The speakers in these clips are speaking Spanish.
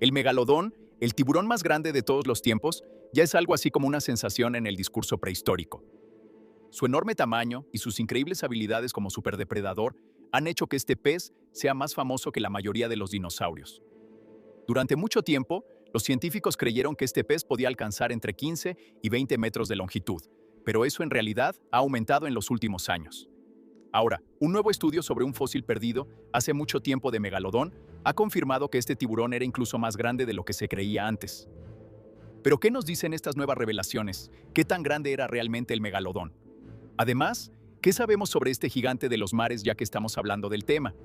El megalodón, el tiburón más grande de todos los tiempos, ya es algo así como una sensación en el discurso prehistórico. Su enorme tamaño y sus increíbles habilidades como superdepredador han hecho que este pez sea más famoso que la mayoría de los dinosaurios. Durante mucho tiempo, los científicos creyeron que este pez podía alcanzar entre 15 y 20 metros de longitud, pero eso en realidad ha aumentado en los últimos años. Ahora, un nuevo estudio sobre un fósil perdido hace mucho tiempo de megalodón ha confirmado que este tiburón era incluso más grande de lo que se creía antes. Pero ¿qué nos dicen estas nuevas revelaciones? ¿Qué tan grande era realmente el megalodón? Además, ¿qué sabemos sobre este gigante de los mares ya que estamos hablando del tema?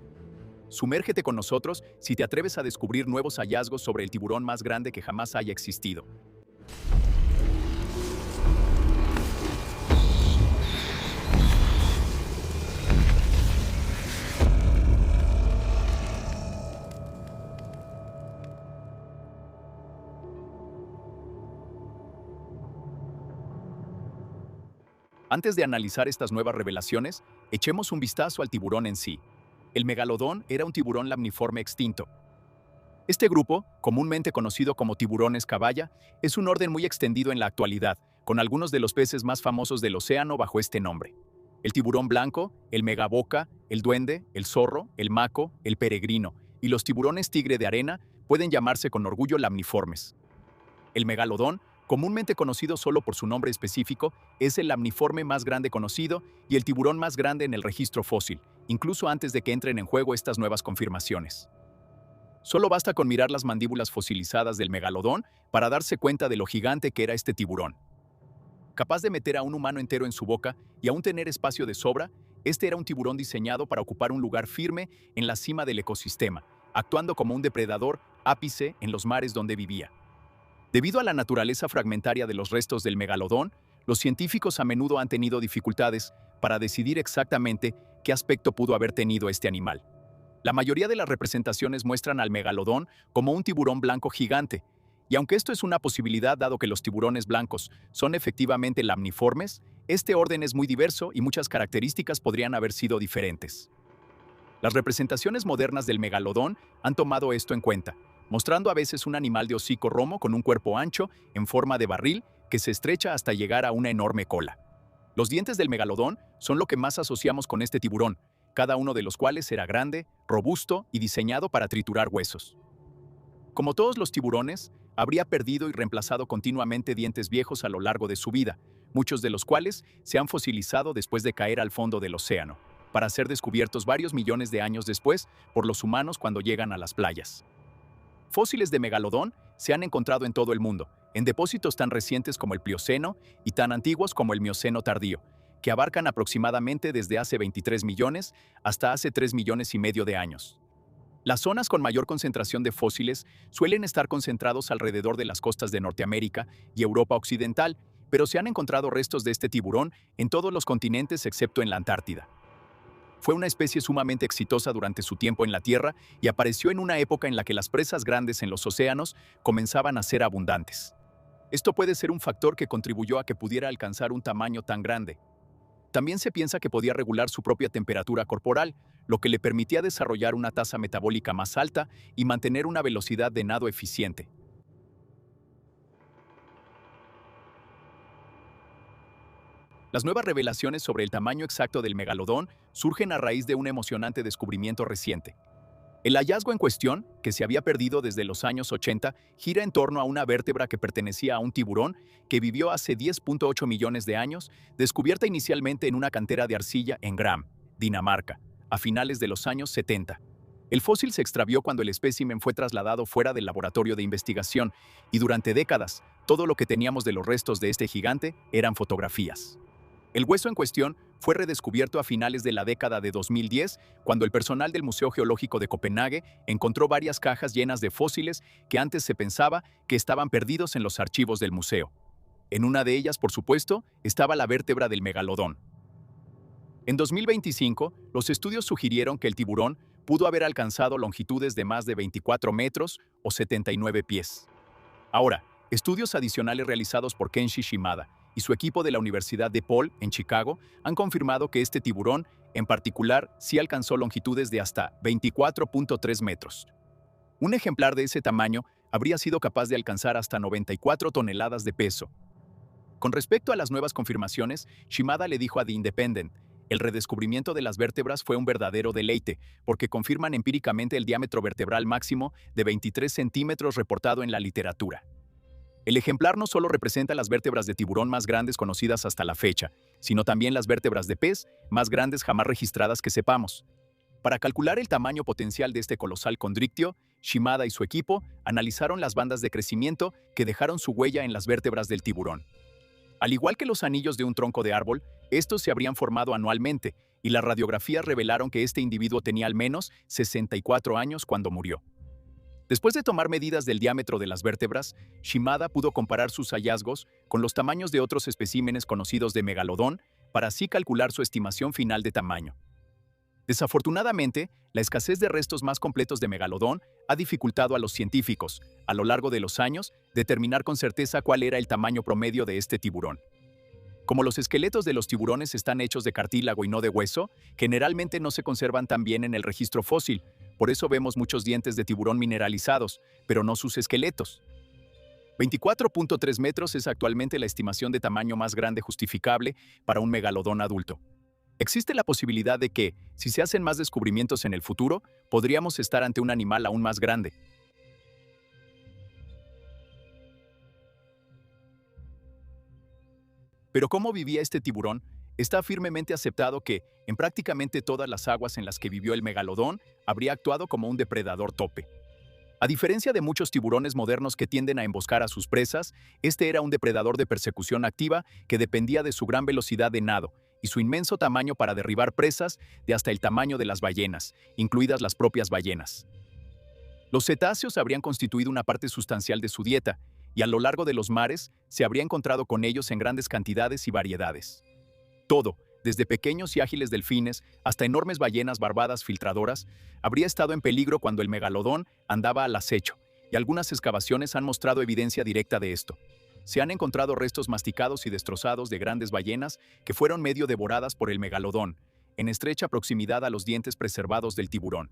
Sumérgete con nosotros si te atreves a descubrir nuevos hallazgos sobre el tiburón más grande que jamás haya existido. Antes de analizar estas nuevas revelaciones, echemos un vistazo al tiburón en sí. El megalodón era un tiburón lamniforme extinto. Este grupo, comúnmente conocido como tiburones caballa, es un orden muy extendido en la actualidad, con algunos de los peces más famosos del océano bajo este nombre. El tiburón blanco, el megaboca, el duende, el zorro, el maco, el peregrino y los tiburones tigre de arena pueden llamarse con orgullo lamniformes. El megalodón, comúnmente conocido solo por su nombre específico, es el lamniforme más grande conocido y el tiburón más grande en el registro fósil, incluso antes de que entren en juego estas nuevas confirmaciones. Solo basta con mirar las mandíbulas fosilizadas del megalodón para darse cuenta de lo gigante que era este tiburón. Capaz de meter a un humano entero en su boca y aún tener espacio de sobra, este era un tiburón diseñado para ocupar un lugar firme en la cima del ecosistema, actuando como un depredador ápice en los mares donde vivía. Debido a la naturaleza fragmentaria de los restos del megalodón, los científicos a menudo han tenido dificultades para decidir exactamente qué aspecto pudo haber tenido este animal. La mayoría de las representaciones muestran al megalodón como un tiburón blanco gigante, y aunque esto es una posibilidad dado que los tiburones blancos son efectivamente lamniformes, este orden es muy diverso y muchas características podrían haber sido diferentes. Las representaciones modernas del megalodón han tomado esto en cuenta, mostrando a veces un animal de hocico romo con un cuerpo ancho, en forma de barril, que se estrecha hasta llegar a una enorme cola. Los dientes del megalodón son lo que más asociamos con este tiburón, cada uno de los cuales era grande, robusto y diseñado para triturar huesos. Como todos los tiburones, habría perdido y reemplazado continuamente dientes viejos a lo largo de su vida, muchos de los cuales se han fosilizado después de caer al fondo del océano, para ser descubiertos varios millones de años después por los humanos cuando llegan a las playas. Fósiles de megalodón se han encontrado en todo el mundo, en depósitos tan recientes como el Plioceno y tan antiguos como el Mioceno tardío, que abarcan aproximadamente desde hace 23 millones hasta hace 3 millones y medio de años. Las zonas con mayor concentración de fósiles suelen estar concentrados alrededor de las costas de Norteamérica y Europa Occidental, pero se han encontrado restos de este tiburón en todos los continentes excepto en la Antártida. Fue una especie sumamente exitosa durante su tiempo en la Tierra y apareció en una época en la que las presas grandes en los océanos comenzaban a ser abundantes. Esto puede ser un factor que contribuyó a que pudiera alcanzar un tamaño tan grande. También se piensa que podía regular su propia temperatura corporal, lo que le permitía desarrollar una tasa metabólica más alta y mantener una velocidad de nado eficiente. Las nuevas revelaciones sobre el tamaño exacto del megalodón surgen a raíz de un emocionante descubrimiento reciente. El hallazgo en cuestión, que se había perdido desde los años 80, gira en torno a una vértebra que pertenecía a un tiburón que vivió hace 10.8 millones de años, descubierta inicialmente en una cantera de arcilla en Gram, Dinamarca, a finales de los años 70. El fósil se extravió cuando el espécimen fue trasladado fuera del laboratorio de investigación y durante décadas, todo lo que teníamos de los restos de este gigante eran fotografías. El hueso en cuestión fue redescubierto a finales de la década de 2010, cuando el personal del Museo Geológico de Copenhague encontró varias cajas llenas de fósiles que antes se pensaba que estaban perdidos en los archivos del museo. En una de ellas, por supuesto, estaba la vértebra del megalodón. En 2025, los estudios sugirieron que el tiburón pudo haber alcanzado longitudes de más de 24 metros o 79 pies. Ahora, estudios adicionales realizados por Kenshi Shimada y su equipo de la Universidad DePaul, en Chicago, han confirmado que este tiburón, en particular, sí alcanzó longitudes de hasta 24.3 metros. Un ejemplar de ese tamaño habría sido capaz de alcanzar hasta 94 toneladas de peso. Con respecto a las nuevas confirmaciones, Shimada le dijo a The Independent: el redescubrimiento de las vértebras fue un verdadero deleite, porque confirman empíricamente el diámetro vertebral máximo de 23 centímetros reportado en la literatura. El ejemplar no solo representa las vértebras de tiburón más grandes conocidas hasta la fecha, sino también las vértebras de pez más grandes jamás registradas que sepamos. Para calcular el tamaño potencial de este colosal condrictio, Shimada y su equipo analizaron las bandas de crecimiento que dejaron su huella en las vértebras del tiburón. Al igual que los anillos de un tronco de árbol, estos se habrían formado anualmente, y las radiografías revelaron que este individuo tenía al menos 64 años cuando murió. Después de tomar medidas del diámetro de las vértebras, Shimada pudo comparar sus hallazgos con los tamaños de otros especímenes conocidos de megalodón para así calcular su estimación final de tamaño. Desafortunadamente, la escasez de restos más completos de megalodón ha dificultado a los científicos, a lo largo de los años, determinar con certeza cuál era el tamaño promedio de este tiburón. Como los esqueletos de los tiburones están hechos de cartílago y no de hueso, generalmente no se conservan tan bien en el registro fósil, por eso vemos muchos dientes de tiburón mineralizados, pero no sus esqueletos. 24.3 metros es actualmente la estimación de tamaño más grande justificable para un megalodón adulto. Existe la posibilidad de que, si se hacen más descubrimientos en el futuro, podríamos estar ante un animal aún más grande. Pero ¿cómo vivía este tiburón? Está firmemente aceptado que, en prácticamente todas las aguas en las que vivió el megalodón, habría actuado como un depredador tope. A diferencia de muchos tiburones modernos que tienden a emboscar a sus presas, este era un depredador de persecución activa que dependía de su gran velocidad de nado y su inmenso tamaño para derribar presas de hasta el tamaño de las ballenas, incluidas las propias ballenas. Los cetáceos habrían constituido una parte sustancial de su dieta, y a lo largo de los mares se habría encontrado con ellos en grandes cantidades y variedades. Todo, desde pequeños y ágiles delfines hasta enormes ballenas barbadas filtradoras, habría estado en peligro cuando el megalodón andaba al acecho, y algunas excavaciones han mostrado evidencia directa de esto. Se han encontrado restos masticados y destrozados de grandes ballenas que fueron medio devoradas por el megalodón, en estrecha proximidad a los dientes preservados del tiburón.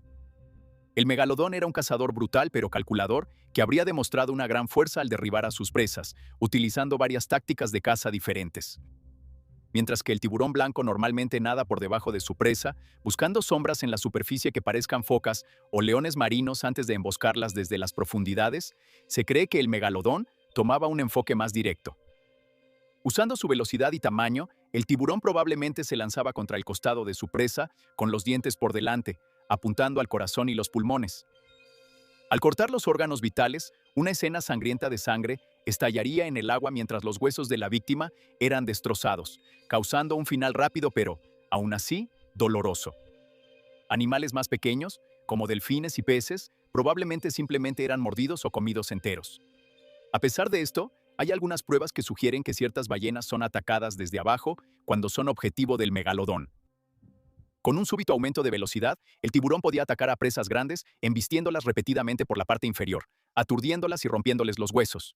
El megalodón era un cazador brutal pero calculador que habría demostrado una gran fuerza al derribar a sus presas, utilizando varias tácticas de caza diferentes. Mientras que el tiburón blanco normalmente nada por debajo de su presa, buscando sombras en la superficie que parezcan focas o leones marinos antes de emboscarlas desde las profundidades, se cree que el megalodón tomaba un enfoque más directo. Usando su velocidad y tamaño, el tiburón probablemente se lanzaba contra el costado de su presa con los dientes por delante, apuntando al corazón y los pulmones. Al cortar los órganos vitales, una escena sangrienta de sangre estallaría en el agua mientras los huesos de la víctima eran destrozados, causando un final rápido pero, aún así, doloroso. Animales más pequeños, como delfines y peces, probablemente simplemente eran mordidos o comidos enteros. A pesar de esto, hay algunas pruebas que sugieren que ciertas ballenas son atacadas desde abajo cuando son objetivo del megalodón. Con un súbito aumento de velocidad, el tiburón podía atacar a presas grandes, embistiéndolas repetidamente por la parte inferior, aturdiéndolas y rompiéndoles los huesos.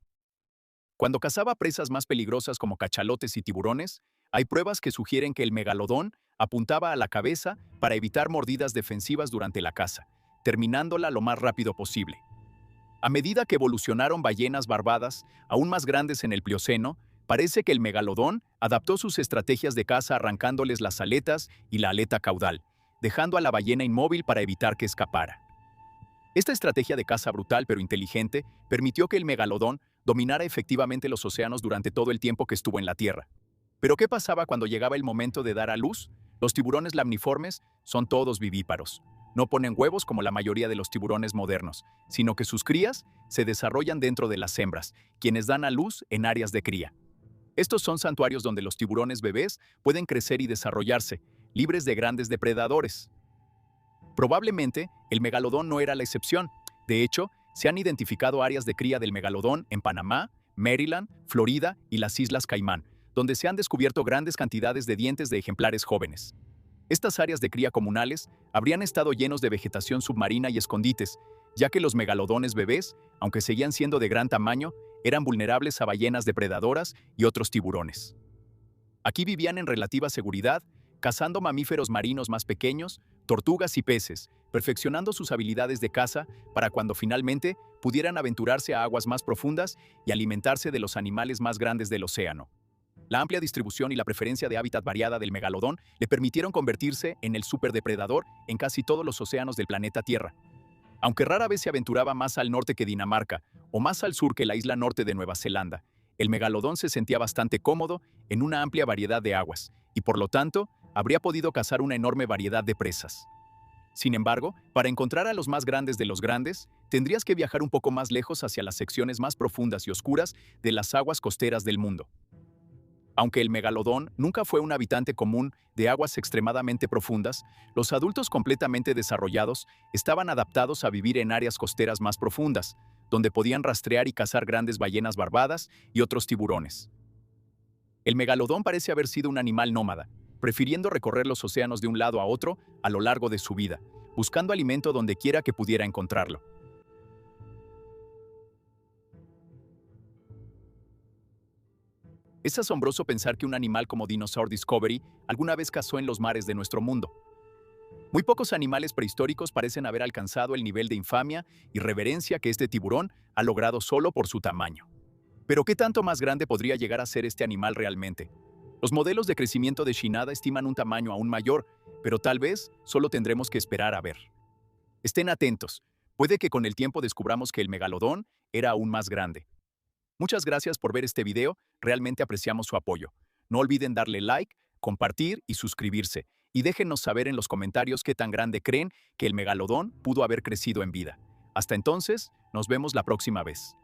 Cuando cazaba presas más peligrosas como cachalotes y tiburones, hay pruebas que sugieren que el megalodón apuntaba a la cabeza para evitar mordidas defensivas durante la caza, terminándola lo más rápido posible. A medida que evolucionaron ballenas barbadas, aún más grandes en el Plioceno, parece que el megalodón adaptó sus estrategias de caza arrancándoles las aletas y la aleta caudal, dejando a la ballena inmóvil para evitar que escapara. Esta estrategia de caza brutal pero inteligente permitió que el megalodón dominara efectivamente los océanos durante todo el tiempo que estuvo en la Tierra. ¿Pero qué pasaba cuando llegaba el momento de dar a luz? Los tiburones lamniformes son todos vivíparos. No ponen huevos como la mayoría de los tiburones modernos, sino que sus crías se desarrollan dentro de las hembras, quienes dan a luz en áreas de cría. Estos son santuarios donde los tiburones bebés pueden crecer y desarrollarse, libres de grandes depredadores. Probablemente, el megalodón no era la excepción. De hecho, se han identificado áreas de cría del megalodón en Panamá, Maryland, Florida y las Islas Caimán, donde se han descubierto grandes cantidades de dientes de ejemplares jóvenes. Estas áreas de cría comunales habrían estado llenos de vegetación submarina y escondites, ya que los megalodones bebés, aunque seguían siendo de gran tamaño, eran vulnerables a ballenas depredadoras y otros tiburones. Aquí vivían en relativa seguridad, cazando mamíferos marinos más pequeños, tortugas y peces, perfeccionando sus habilidades de caza para cuando finalmente pudieran aventurarse a aguas más profundas y alimentarse de los animales más grandes del océano. La amplia distribución y la preferencia de hábitat variada del megalodón le permitieron convertirse en el superdepredador en casi todos los océanos del planeta Tierra. Aunque rara vez se aventuraba más al norte que Dinamarca o más al sur que la isla norte de Nueva Zelanda, el megalodón se sentía bastante cómodo en una amplia variedad de aguas y, por lo tanto, habría podido cazar una enorme variedad de presas. Sin embargo, para encontrar a los más grandes de los grandes, tendrías que viajar un poco más lejos hacia las secciones más profundas y oscuras de las aguas costeras del mundo. Aunque el megalodón nunca fue un habitante común de aguas extremadamente profundas, los adultos completamente desarrollados estaban adaptados a vivir en áreas costeras más profundas, donde podían rastrear y cazar grandes ballenas barbadas y otros tiburones. El megalodón parece haber sido un animal nómada, prefiriendo recorrer los océanos de un lado a otro a lo largo de su vida, buscando alimento donde quiera que pudiera encontrarlo. Es asombroso pensar que un animal como Dinosaur Discovery alguna vez cazó en los mares de nuestro mundo. Muy pocos animales prehistóricos parecen haber alcanzado el nivel de infamia y reverencia que este tiburón ha logrado solo por su tamaño. Pero ¿qué tanto más grande podría llegar a ser este animal realmente? Los modelos de crecimiento de Shinada estiman un tamaño aún mayor, pero tal vez solo tendremos que esperar a ver. Estén atentos, puede que con el tiempo descubramos que el megalodón era aún más grande. Muchas gracias por ver este video, realmente apreciamos su apoyo. No olviden darle like, compartir y suscribirse, y déjenos saber en los comentarios qué tan grande creen que el megalodón pudo haber crecido en vida. Hasta entonces, nos vemos la próxima vez.